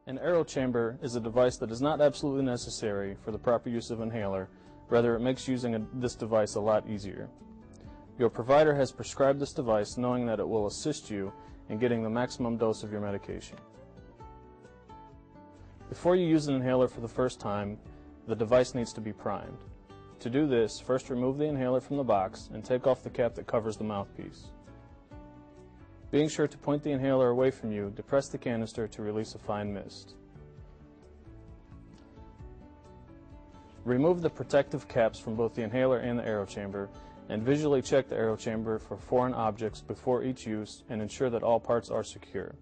An Aerochamber is a device that is not absolutely necessary for the proper use of inhaler, rather it makes using this device a lot easier. Your provider has prescribed this device knowing that it will assist you in getting the maximum dose of your medication. Before you use an inhaler for the first time, the device needs to be primed. To do this, first remove the inhaler from the box and take off the cap that covers the mouthpiece. Being sure to point the inhaler away from you, depress the canister to release a fine mist. Remove the protective caps from both the inhaler and the Aerochamber, and visually check the Aerochamber for foreign objects before each use and ensure that all parts are secure.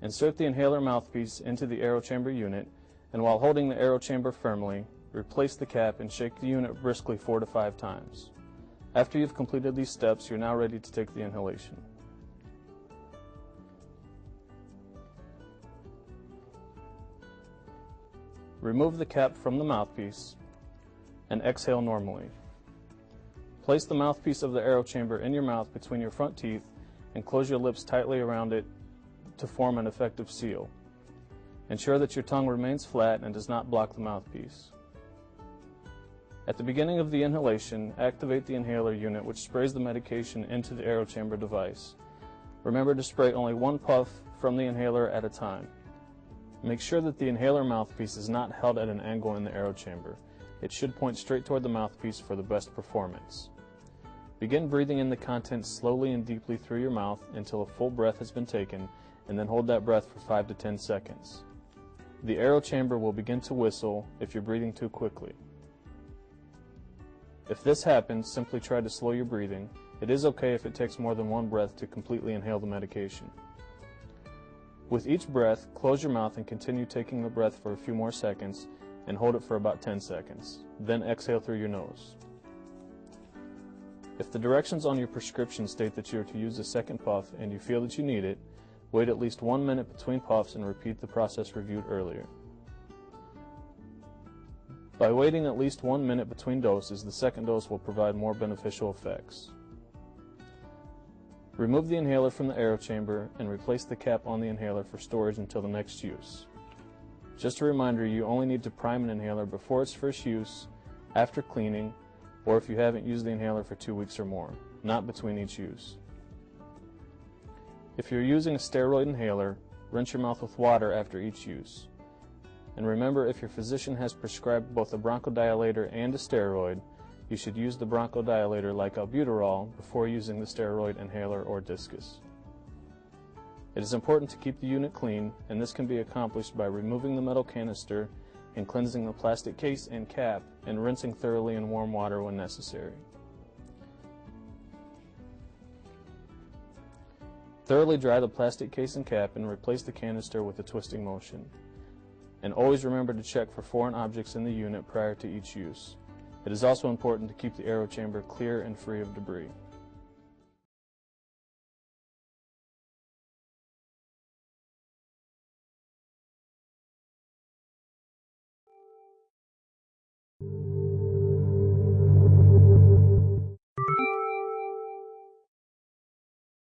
Insert the inhaler mouthpiece into the Aerochamber unit, and while holding the Aerochamber firmly, replace the cap and shake the unit briskly 4 to 5 times. After you've completed these steps, you're now ready to take the inhalation. Remove the cap from the mouthpiece and exhale normally. Place the mouthpiece of the Aerochamber in your mouth between your front teeth and close your lips tightly around it to form an effective seal. Ensure that your tongue remains flat and does not block the mouthpiece. At the beginning of the inhalation, activate the inhaler unit, which sprays the medication into the Aerochamber device. Remember to spray only 1 puff from the inhaler at a time. Make sure that the inhaler mouthpiece is not held at an angle in the Aerochamber. It should point straight toward the mouthpiece for the best performance. Begin breathing in the contents slowly and deeply through your mouth until a full breath has been taken, and then hold that breath for 5 to 10 seconds. The Aerochamber will begin to whistle if you're breathing too quickly. If this happens, simply try to slow your breathing. It is okay if it takes more than 1 breath to completely inhale the medication. With each breath, close your mouth and continue taking the breath for a few more seconds and hold it for about 10 seconds. Then exhale through your nose. If the directions on your prescription state that you are to use a second puff and you feel that you need it, wait at least 1 minute between puffs and repeat the process reviewed earlier. By waiting at least 1 minute between doses, the second dose will provide more beneficial effects. Remove the inhaler from the Aerochamber and replace the cap on the inhaler for storage until the next use. Just a reminder, you only need to prime an inhaler before its first use, after cleaning, or if you haven't used the inhaler for 2 weeks or more, not between each use. If you're using a steroid inhaler, rinse your mouth with water after each use. And remember, if your physician has prescribed both a bronchodilator and a steroid, you should use the bronchodilator like albuterol before using the steroid inhaler or discus. It is important to keep the unit clean, and this can be accomplished by removing the metal canister and cleansing the plastic case and cap and rinsing thoroughly in warm water when necessary. Thoroughly dry the plastic case and cap and replace the canister with a twisting motion. And always remember to check for foreign objects in the unit prior to each use. It is also important to keep the Aerochamber clear and free of debris.